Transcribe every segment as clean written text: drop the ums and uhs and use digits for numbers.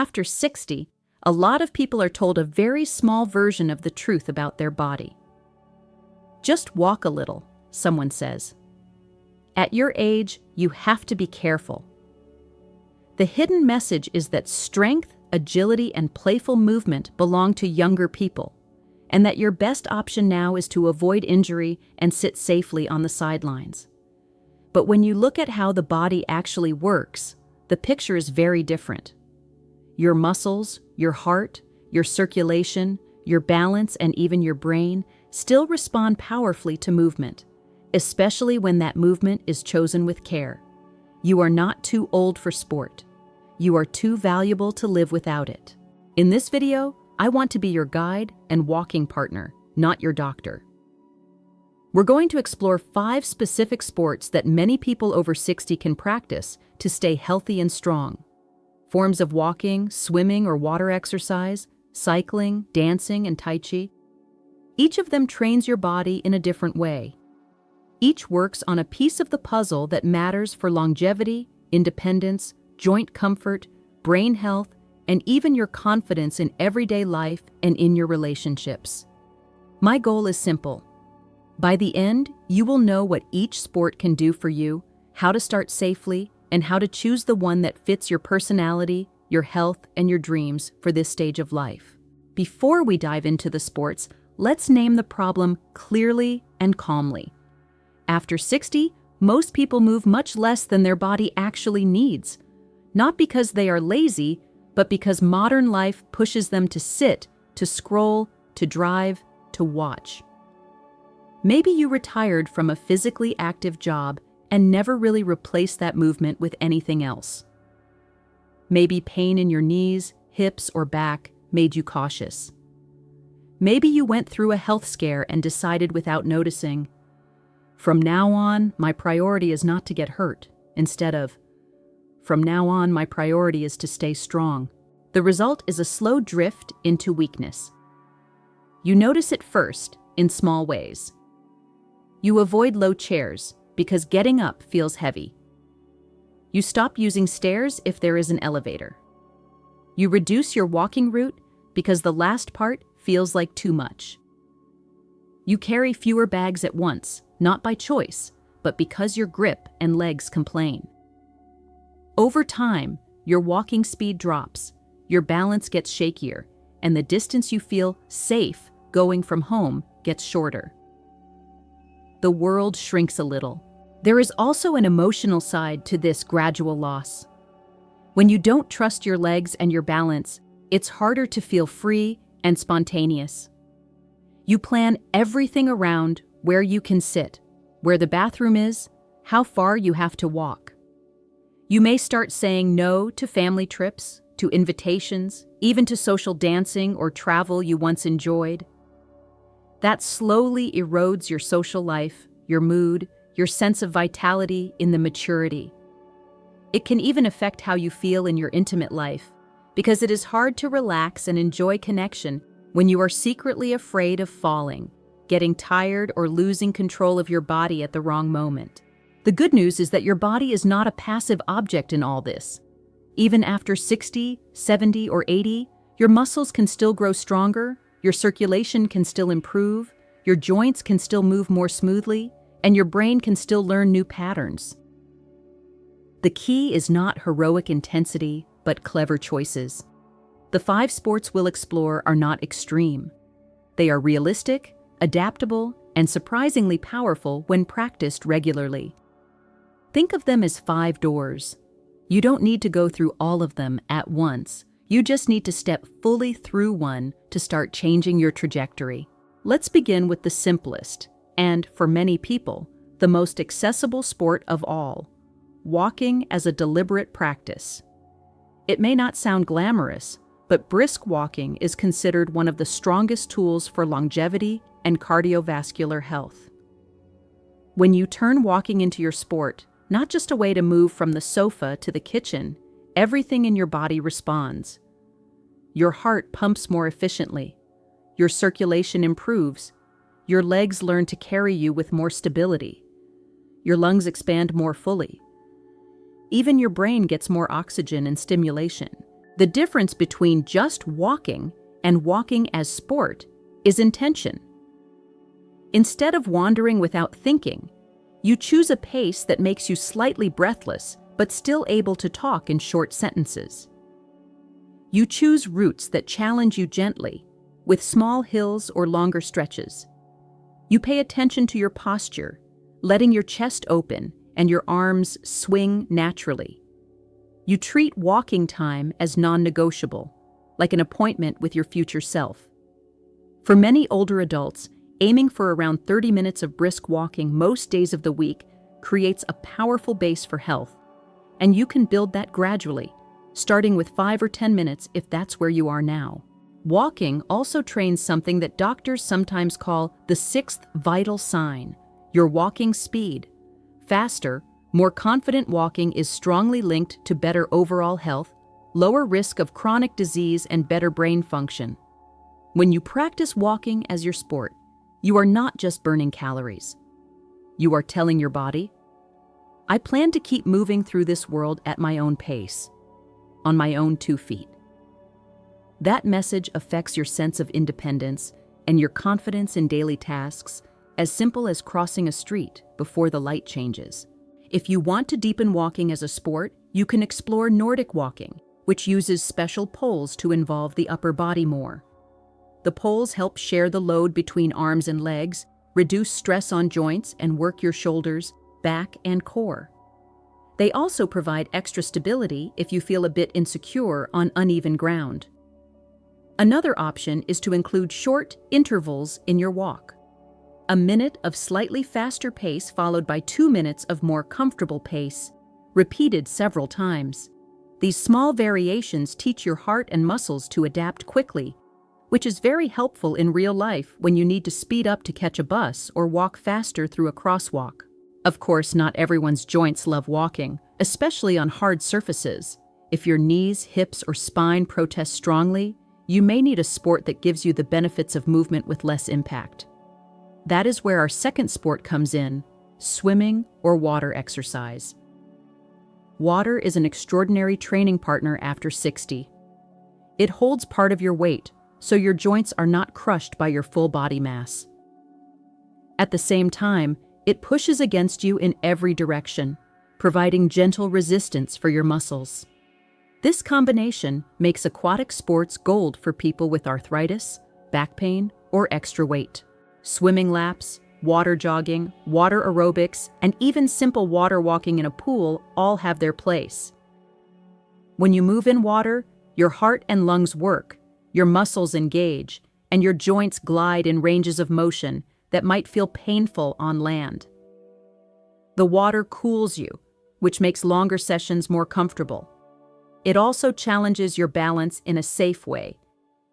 After 60, a lot of people are told a very small version of the truth about their body. Just walk a little, someone says. At your age, you have to be careful. The hidden message is that strength, agility, and playful movement belong to younger people, and that your best option now is to avoid injury and sit safely on the sidelines. But when you look at how the body actually works, the picture is very different. Your muscles, your heart, your circulation, your balance, and even your brain still respond powerfully to movement, especially when that movement is chosen with care. You are not too old for sport. You are too valuable to live without it. In this video, I want to be your guide and walking partner, not your doctor. We're going to explore 5 specific sports that many people over 60 can practice to stay healthy and strong. Forms of walking, swimming or water exercise, cycling, dancing, and Tai Chi. Each of them trains your body in a different way. Each works on a piece of the puzzle that matters for longevity, independence, joint comfort, brain health, and even your confidence in everyday life and in your relationships. My goal is simple. By the end, you will know what each sport can do for you, how to start safely, and how to choose the one that fits your personality, your health, and your dreams for this stage of life. Before we dive into the sports, let's name the problem clearly and calmly. After 60, most people move much less than their body actually needs. Not because they are lazy, but because modern life pushes them to sit, to scroll, to drive, to watch. Maybe you retired from a physically active job and never really replaced that movement with anything else. Maybe pain in your knees, hips, or back made you cautious. Maybe you went through a health scare and decided without noticing, from now on, my priority is not to get hurt, instead of, from now on, my priority is to stay strong. The result is a slow drift into weakness. You notice it first, in small ways. You avoid low chairs because getting up feels heavy. You stop using stairs if there is an elevator. You reduce your walking route because the last part feels like too much. You carry fewer bags at once, not by choice, but because your grip and legs complain. Over time, your walking speed drops, your balance gets shakier, and the distance you feel safe going from home gets shorter. The world shrinks a little. There is also an emotional side to this gradual loss. When you don't trust your legs and your balance, it's harder to feel free and spontaneous. You plan everything around where you can sit, where the bathroom is, how far you have to walk. You may start saying no to family trips, to invitations, even to social dancing or travel you once enjoyed. That slowly erodes your social life, your mood, your sense of vitality in the maturity. It can even affect how you feel in your intimate life, because it is hard to relax and enjoy connection when you are secretly afraid of falling, getting tired, or losing control of your body at the wrong moment. The good news is that your body is not a passive object in all this. Even after 60, 70, or 80, your muscles can still grow stronger, your circulation can still improve, your joints can still move more smoothly, and your brain can still learn new patterns. The key is not heroic intensity, but clever choices. The 5 sports we'll explore are not extreme. They are realistic, adaptable, and surprisingly powerful when practiced regularly. Think of them as 5 doors. You don't need to go through all of them at once. You just need to step fully through one to start changing your trajectory. Let's begin with the simplest, and for many people, the most accessible sport of all: walking as a deliberate practice. It may not sound glamorous, but brisk walking is considered one of the strongest tools for longevity and cardiovascular health. When you turn walking into your sport, not just a way to move from the sofa to the kitchen, everything in your body responds. Your heart pumps more efficiently. Your circulation improves. Your legs learn to carry you with more stability. Your lungs expand more fully. Even your brain gets more oxygen and stimulation. The difference between just walking and walking as sport is intention. Instead of wandering without thinking, you choose a pace that makes you slightly breathless but still able to talk in short sentences. You choose routes that challenge you gently, with small hills or longer stretches. You pay attention to your posture, letting your chest open and your arms swing naturally. You treat walking time as non-negotiable, like an appointment with your future self. For many older adults, aiming for around 30 minutes of brisk walking most days of the week creates a powerful base for health, and you can build that gradually, starting with 5 or 10 minutes if that's where you are now. Walking also trains something that doctors sometimes call the sixth vital sign, your walking speed. Faster, more confident walking is strongly linked to better overall health, lower risk of chronic disease, and better brain function. When you practice walking as your sport, you are not just burning calories. You are telling your body, I plan to keep moving through this world at my own pace, on my own 2 feet. That message affects your sense of independence and your confidence in daily tasks, as simple as crossing a street before the light changes. If you want to deepen walking as a sport, you can explore Nordic walking, which uses special poles to involve the upper body more. The poles help share the load between arms and legs, reduce stress on joints, and work your shoulders, back, and core. They also provide extra stability if you feel a bit insecure on uneven ground. Another option is to include short intervals in your walk. A minute of slightly faster pace followed by 2 minutes of more comfortable pace, repeated several times. These small variations teach your heart and muscles to adapt quickly, which is very helpful in real life when you need to speed up to catch a bus or walk faster through a crosswalk. Of course, not everyone's joints love walking, especially on hard surfaces. If your knees, hips, or spine protest strongly, you may need a sport that gives you the benefits of movement with less impact. That is where our second sport comes in, swimming or water exercise. Water is an extraordinary training partner after 60. It holds part of your weight, so your joints are not crushed by your full body mass. At the same time, it pushes against you in every direction, providing gentle resistance for your muscles. This combination makes aquatic sports gold for people with arthritis, back pain, or extra weight. Swimming laps, water jogging, water aerobics, and even simple water walking in a pool all have their place. When you move in water, your heart and lungs work, your muscles engage, and your joints glide in ranges of motion that might feel painful on land. The water cools you, which makes longer sessions more comfortable. It also challenges your balance in a safe way,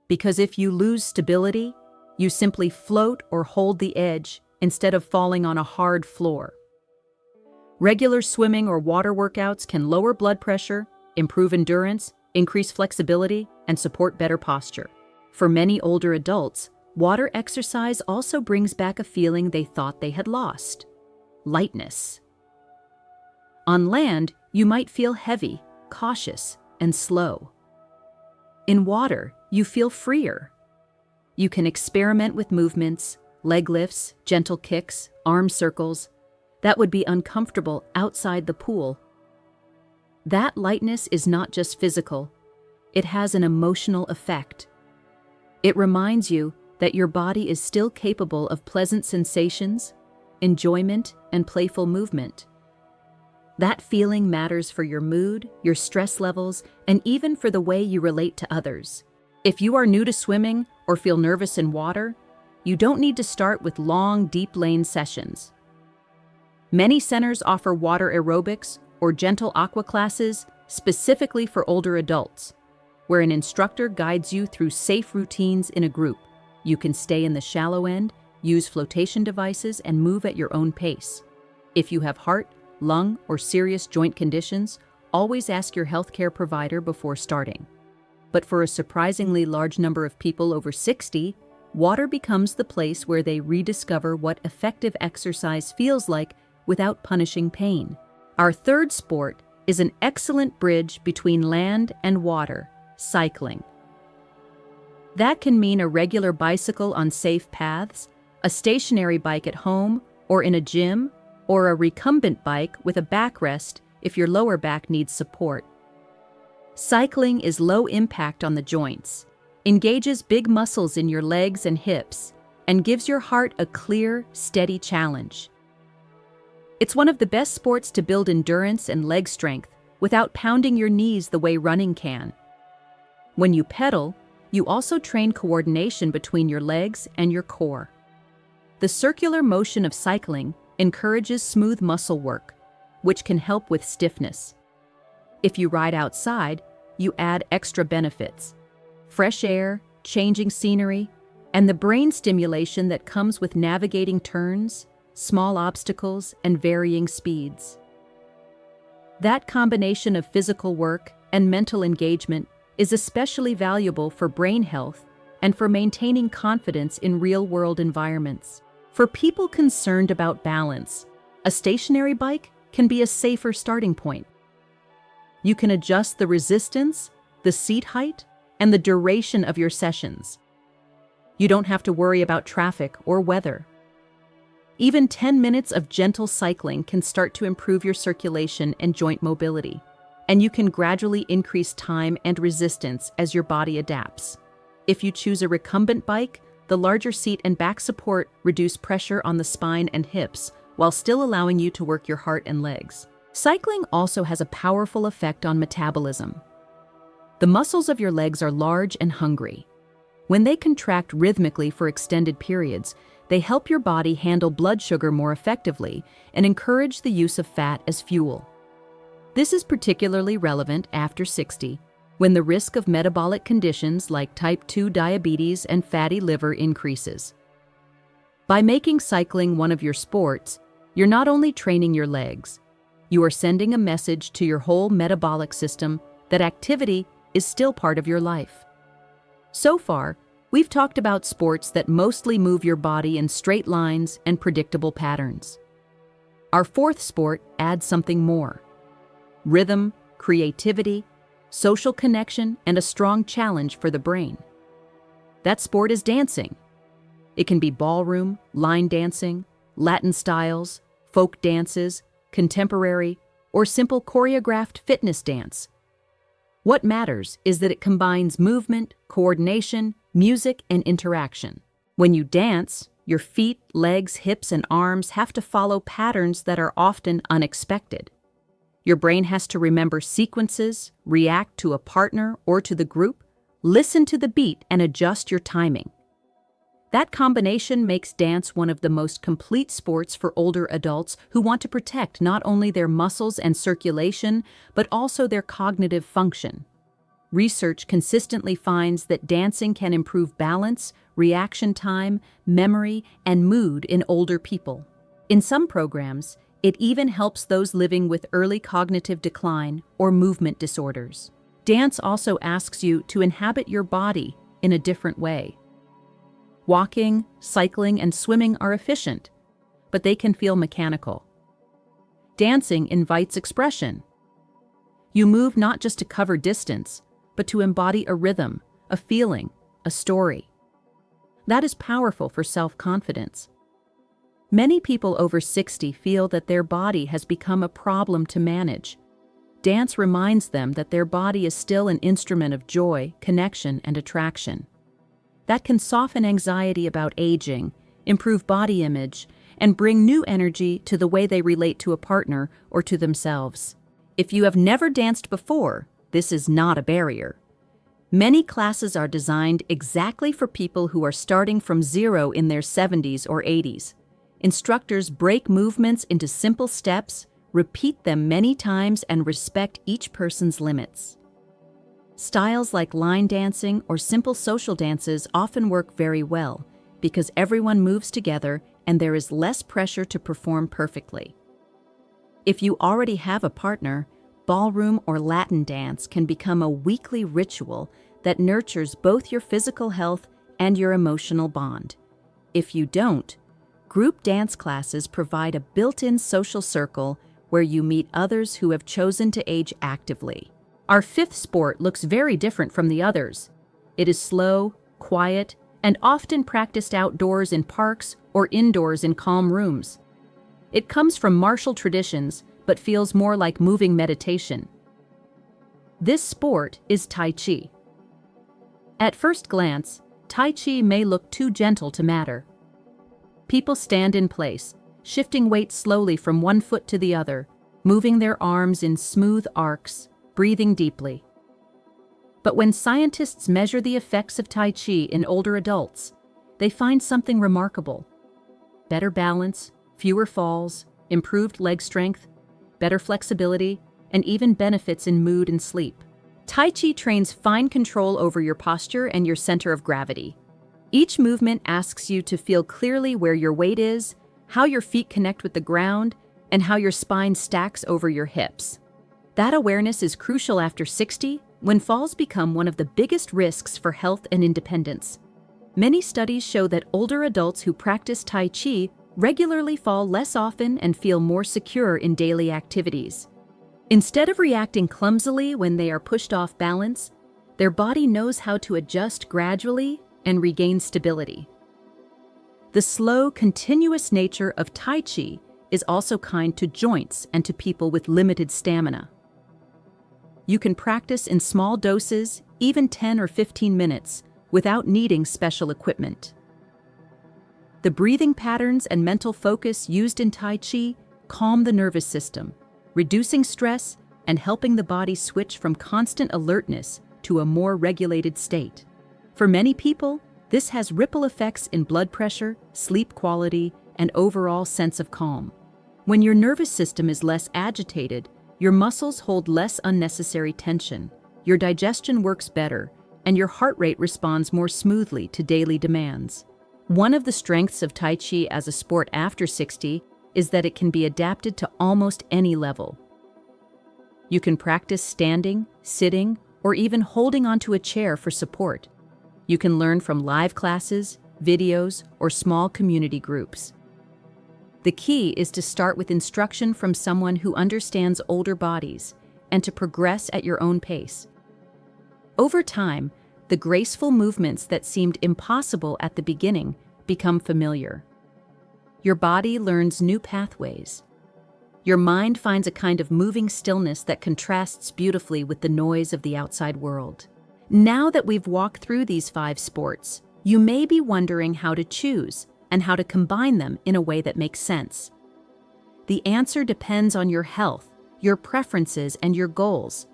because if you lose stability, you simply float or hold the edge instead of falling on a hard floor. Regular swimming or water workouts can lower blood pressure, improve endurance, increase flexibility, and support better posture. For many older adults, water exercise also brings back a feeling they thought they had lost: lightness. On land, you might feel heavy, cautious, and slow. In water, you feel freer. You can experiment with movements, leg lifts, gentle kicks, arm circles, that would be uncomfortable outside the pool. That lightness is not just physical, it has an emotional effect. It reminds you that your body is still capable of pleasant sensations, enjoyment, and playful movement. That feeling matters for your mood, your stress levels, and even for the way you relate to others. If you are new to swimming or feel nervous in water, you don't need to start with long, deep lane sessions. Many centers offer water aerobics or gentle aqua classes specifically for older adults, where an instructor guides you through safe routines in a group. You can stay in the shallow end, use flotation devices, and move at your own pace. If you have heart, lung, or serious joint conditions, always ask your healthcare provider before starting. But for a surprisingly large number of people over 60, water becomes the place where they rediscover what effective exercise feels like without punishing pain. Our third sport is an excellent bridge between land and water, cycling. That can mean a regular bicycle on safe paths, a stationary bike at home or in a gym, or a recumbent bike with a backrest if your lower back needs support. Cycling is low impact on the joints, engages big muscles in your legs and hips, and gives your heart a clear, steady challenge. It's one of the best sports to build endurance and leg strength without pounding your knees the way running can. When you pedal, you also train coordination between your legs and your core. The circular motion of cycling encourages smooth muscle work, which can help with stiffness. If you ride outside, you add extra benefits: fresh air, changing scenery, and the brain stimulation that comes with navigating turns, small obstacles, and varying speeds. That combination of physical work and mental engagement is especially valuable for brain health and for maintaining confidence in real-world environments. For people concerned about balance, a stationary bike can be a safer starting point. You can adjust the resistance, the seat height, and the duration of your sessions. You don't have to worry about traffic or weather. Even 10 minutes of gentle cycling can start to improve your circulation and joint mobility, and you can gradually increase time and resistance as your body adapts. If you choose a recumbent bike, the larger seat and back support reduce pressure on the spine and hips while still allowing you to work your heart and legs. Cycling also has a powerful effect on metabolism. The muscles of your legs are large and hungry. When they contract rhythmically for extended periods, they help your body handle blood sugar more effectively and encourage the use of fat as fuel. This is particularly relevant after 60, when the risk of metabolic conditions like type 2 diabetes and fatty liver increases. By making cycling one of your sports, you're not only training your legs, you are sending a message to your whole metabolic system that activity is still part of your life. So far, we've talked about sports that mostly move your body in straight lines and predictable patterns. Our fourth sport adds something more: rhythm, creativity, social connection, and a strong challenge for the brain. That sport is dancing. It can be ballroom, line dancing, Latin styles, folk dances, contemporary, or simple choreographed fitness dance. What matters is that it combines movement, coordination, music, and interaction. When you dance, your feet, legs, hips, and arms have to follow patterns that are often unexpected. Your brain has to remember sequences, react to a partner or to the group, listen to the beat, and adjust your timing. That combination makes dance one of the most complete sports for older adults who want to protect not only their muscles and circulation, but also their cognitive function. Research consistently finds that dancing can improve balance, reaction time, memory, and mood in older people. In some programs, it even helps those living with early cognitive decline or movement disorders. Dance also asks you to inhabit your body in a different way. Walking, cycling, and swimming are efficient, but they can feel mechanical. Dancing invites expression. You move not just to cover distance, but to embody a rhythm, a feeling, a story. That is powerful for self-confidence. Many people over 60 feel that their body has become a problem to manage. Dance reminds them that their body is still an instrument of joy, connection, and attraction. That can soften anxiety about aging, improve body image, and bring new energy to the way they relate to a partner or to themselves. If you have never danced before, this is not a barrier. Many classes are designed exactly for people who are starting from zero in their 70s or 80s. Instructors break movements into simple steps, repeat them many times, and respect each person's limits. Styles like line dancing or simple social dances often work very well because everyone moves together and there is less pressure to perform perfectly. If you already have a partner, ballroom or Latin dance can become a weekly ritual that nurtures both your physical health and your emotional bond. If you don't, group dance classes provide a built-in social circle where you meet others who have chosen to age actively. Our fifth sport looks very different from the others. It is slow, quiet, and often practiced outdoors in parks or indoors in calm rooms. It comes from martial traditions, but feels more like moving meditation. This sport is Tai Chi. At first glance, Tai Chi may look too gentle to matter. People stand in place, shifting weight slowly from one foot to the other, moving their arms in smooth arcs, breathing deeply. But when scientists measure the effects of Tai Chi in older adults, they find something remarkable. Better balance, fewer falls, improved leg strength, better flexibility, and even benefits in mood and sleep. Tai Chi trains fine control over your posture and your center of gravity. Each movement asks you to feel clearly where your weight is, how your feet connect with the ground, and how your spine stacks over your hips. That awareness is crucial after 60, when falls become one of the biggest risks for health and independence. Many studies show that older adults who practice Tai Chi regularly fall less often and feel more secure in daily activities. Instead of reacting clumsily when they are pushed off balance, their body knows how to adjust gradually and regain stability. The slow, continuous nature of Tai Chi is also kind to joints and to people with limited stamina. You can practice in small doses, even 10 or 15 minutes, without needing special equipment. The breathing patterns and mental focus used in Tai Chi calm the nervous system, reducing stress and helping the body switch from constant alertness to a more regulated state. For many people, this has ripple effects in blood pressure, sleep quality, and overall sense of calm. When your nervous system is less agitated, your muscles hold less unnecessary tension, your digestion works better, and your heart rate responds more smoothly to daily demands. One of the strengths of Tai Chi as a sport after 60 is that it can be adapted to almost any level. You can practice standing, sitting, or even holding onto a chair for support. You can learn from live classes, videos, or small community groups. The key is to start with instruction from someone who understands older bodies and to progress at your own pace. Over time, the graceful movements that seemed impossible at the beginning become familiar. Your body learns new pathways. Your mind finds a kind of moving stillness that contrasts beautifully with the noise of the outside world. Now that we've walked through these 5 sports, you may be wondering how to choose and how to combine them in a way that makes sense. The answer depends on your health, your preferences, and your goals.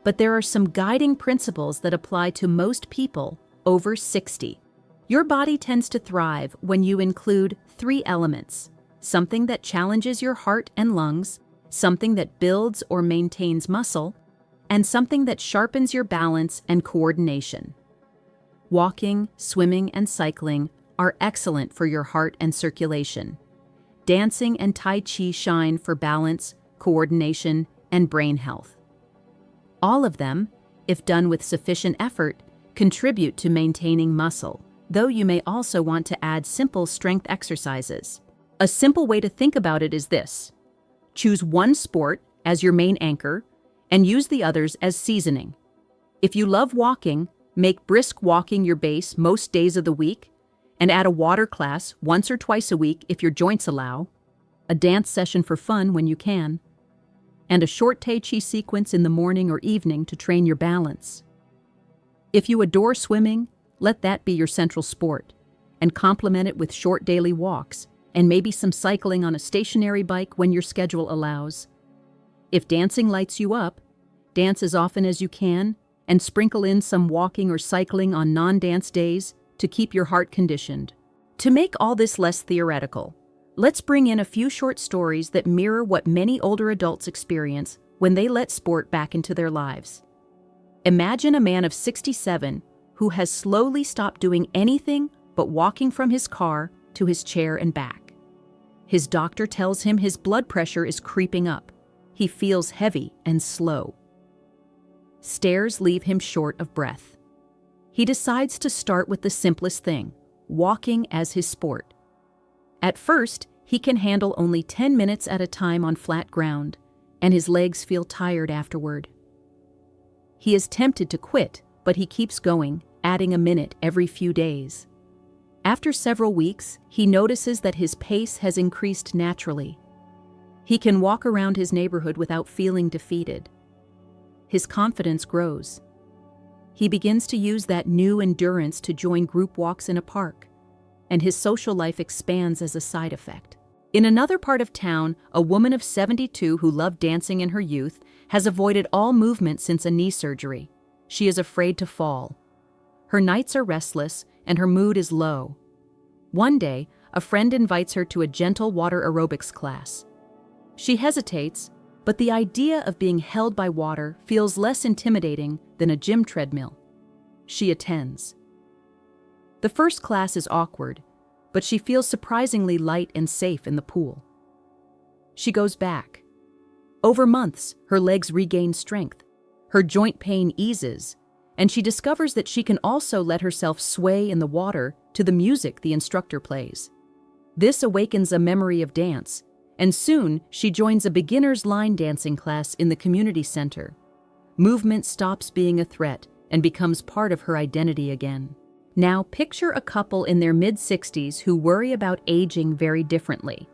But there are some guiding principles that apply to most people over 60. Your body tends to thrive when you include 3 elements: something that challenges your heart and lungs, something that builds or maintains muscle, and something that sharpens your balance and coordination. Walking, swimming, and cycling are excellent for your heart and circulation. Dancing and Tai Chi shine for balance, coordination, and brain health. All of them, if done with sufficient effort, contribute to maintaining muscle, though you may also want to add simple strength exercises. A simple way to think about it is this: choose one sport as your main anchor and use the others as seasoning. If you love walking, make brisk walking your base most days of the week, and add a water class once or twice a week if your joints allow, a dance session for fun when you can, and a short Tai Chi sequence in the morning or evening to train your balance. If you adore swimming, let that be your central sport, and complement it with short daily walks, and maybe some cycling on a stationary bike when your schedule allows. If dancing lights you up, dance as often as you can, and sprinkle in some walking or cycling on non-dance days to keep your heart conditioned. To make all this less theoretical, let's bring in a few short stories that mirror what many older adults experience when they let sport back into their lives. Imagine a man of 67 who has slowly stopped doing anything but walking from his car to his chair and back. His doctor tells him his blood pressure is creeping up. He feels heavy and slow. Stairs leave him short of breath. He decides to start with the simplest thing: walking as his sport. At first, he can handle only 10 minutes at a time on flat ground, and his legs feel tired afterward. He is tempted to quit, but he keeps going, adding a minute every few days. After several weeks, he notices that his pace has increased naturally. He can walk around his neighborhood without feeling defeated. His confidence grows. He begins to use that new endurance to join group walks in a park, and his social life expands as a side effect. In another part of town, a woman of 72 who loved dancing in her youth has avoided all movement since a knee surgery. She is afraid to fall. Her nights are restless, and her mood is low. One day, a friend invites her to a gentle water aerobics class. She hesitates, but the idea of being held by water feels less intimidating than a gym treadmill. She attends. The first class is awkward, but she feels surprisingly light and safe in the pool. She goes back. Over months, her legs regain strength. Her joint pain eases, and she discovers that she can also let herself sway in the water to the music the instructor plays. This awakens a memory of dance, and soon she joins a beginner's line dancing class in the community center. Movement stops being a threat and becomes part of her identity again. Now picture a couple in their mid-60s who worry about aging very differently.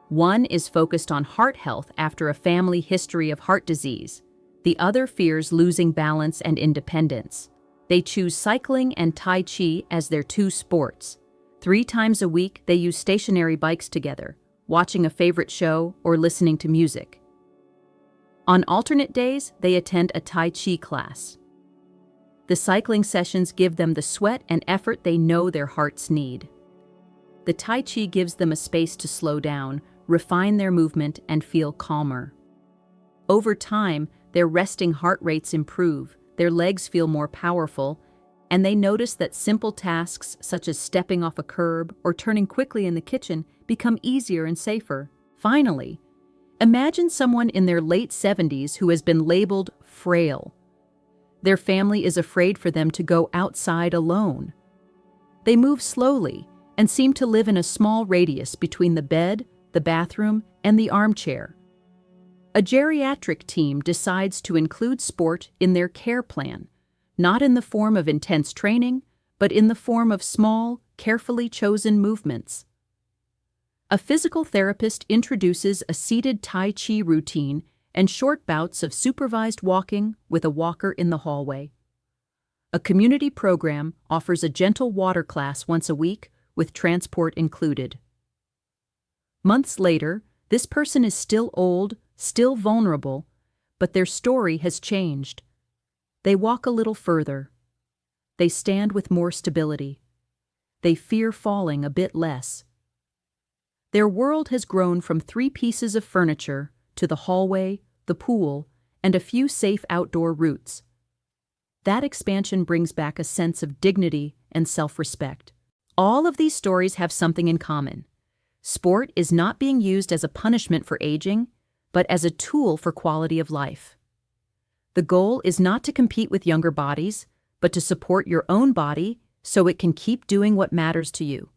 One is focused on heart health after a family history of heart disease. The other fears losing balance and independence. They choose cycling and Tai Chi as their two sports. 3 times a week, they use stationary bikes together, watching a favorite show or listening to music. On alternate days, they attend a Tai Chi class. The cycling sessions give them the sweat and effort they know their hearts need. The Tai Chi gives them a space to slow down, refine their movement, and feel calmer. Over time, their resting heart rates improve, their legs feel more powerful, and they notice that simple tasks such as stepping off a curb or turning quickly in the kitchen become easier and safer. Finally, imagine someone in their late 70s who has been labeled frail. Their family is afraid for them to go outside alone. They move slowly and seem to live in a small radius between the bed, the bathroom, and the armchair. A geriatric team decides to include sport in their care plan, not in the form of intense training, but in the form of small, carefully chosen movements. A physical therapist introduces a seated Tai Chi routine and short bouts of supervised walking with a walker in the hallway. A community program offers a gentle water class once a week with transport included. Months later, this person is still old, still vulnerable, but their story has changed. They walk a little further. They stand with more stability. They fear falling a bit less. Their world has grown from 3 pieces of furniture to the hallway, the pool, and a few safe outdoor routes. That expansion brings back a sense of dignity and self-respect. All of these stories have something in common. Sport is not being used as a punishment for aging, but as a tool for quality of life. The goal is not to compete with younger bodies, but to support your own body so it can keep doing what matters to you.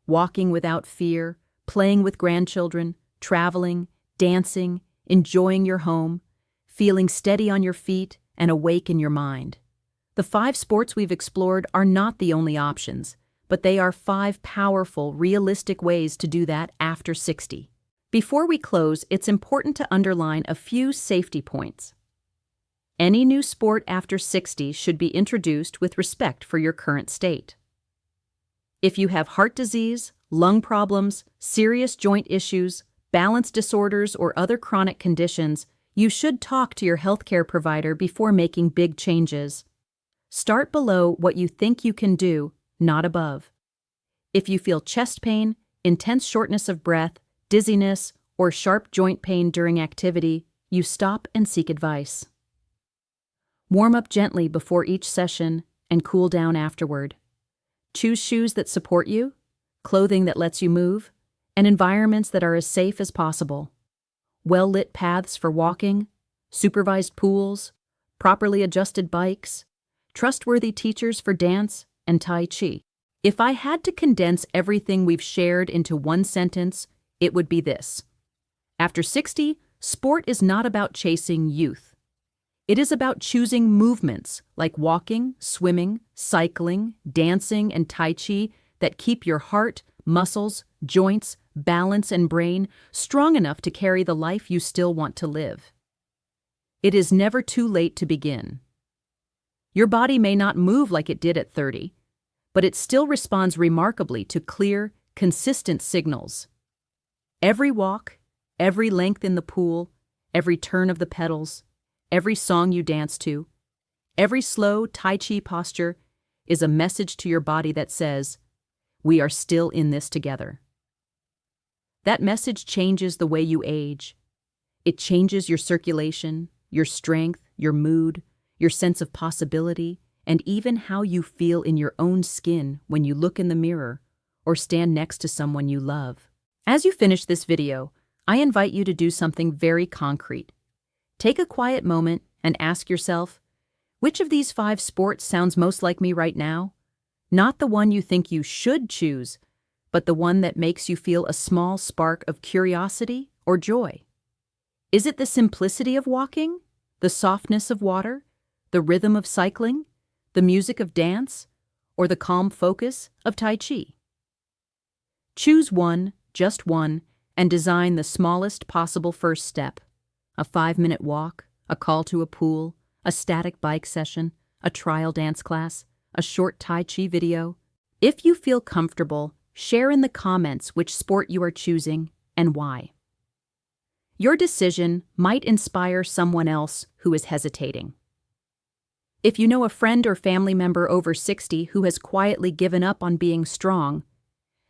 Walking without fear, playing with grandchildren, traveling, dancing, enjoying your home, feeling steady on your feet and awake in your mind. The 5 sports we've explored are not the only options, but they are 5 powerful, realistic ways to do that after 60. Before we close, it's important to underline a few safety points. Any new sport after 60 should be introduced with respect for your current state. If you have heart disease, lung problems, serious joint issues, balance disorders, or other chronic conditions, you should talk to your healthcare provider before making big changes. Start below what you think you can do, not above. If you feel chest pain, intense shortness of breath, dizziness, or sharp joint pain during activity, you stop and seek advice. Warm up gently before each session and cool down afterward. Choose shoes that support you, clothing that lets you move, and environments that are as safe as possible. Well-lit paths for walking, supervised pools, properly adjusted bikes, trustworthy teachers for dance and Tai Chi. If I had to condense everything we've shared into one sentence, it would be this. After 60, sport is not about chasing youth. It is about choosing movements like walking, swimming, cycling, dancing, and Tai Chi that keep your heart, muscles, joints, balance, and brain strong enough to carry the life you still want to live. It is never too late to begin. Your body may not move like it did at 30, but it still responds remarkably to clear, consistent signals. Every walk, every length in the pool, every turn of the pedals, every song you dance to, every slow Tai Chi posture is a message to your body that says, "We are still in this together." That message changes the way you age. It changes your circulation, your strength, your mood, your sense of possibility, and even how you feel in your own skin when you look in the mirror or stand next to someone you love. As you finish this video, I invite you to do something very concrete. Take a quiet moment and ask yourself, which of these 5 sports sounds most like me right now? Not the one you think you should choose, but the one that makes you feel a small spark of curiosity or joy. Is it the simplicity of walking, the softness of water, the rhythm of cycling, the music of dance, or the calm focus of Tai Chi? Choose one, just one, and design the smallest possible first step. A 5-minute walk, a call to a pool, a static bike session, a trial dance class, a short Tai Chi video. If you feel comfortable, share in the comments which sport you are choosing and why. Your decision might inspire someone else who is hesitating. If you know a friend or family member over 60 who has quietly given up on being strong,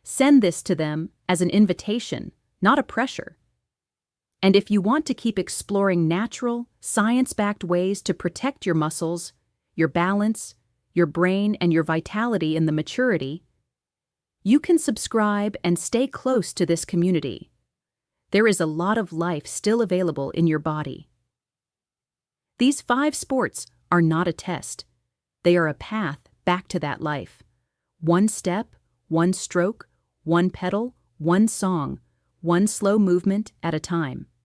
send this to them as an invitation, not a pressure. And if you want to keep exploring natural, science-backed ways to protect your muscles, your balance, your brain, and your vitality in the maturity, you can subscribe and stay close to this community. There is a lot of life still available in your body. These 5 sports are not a test. They are a path back to that life. One step, one stroke, one pedal, one song, one slow movement at a time.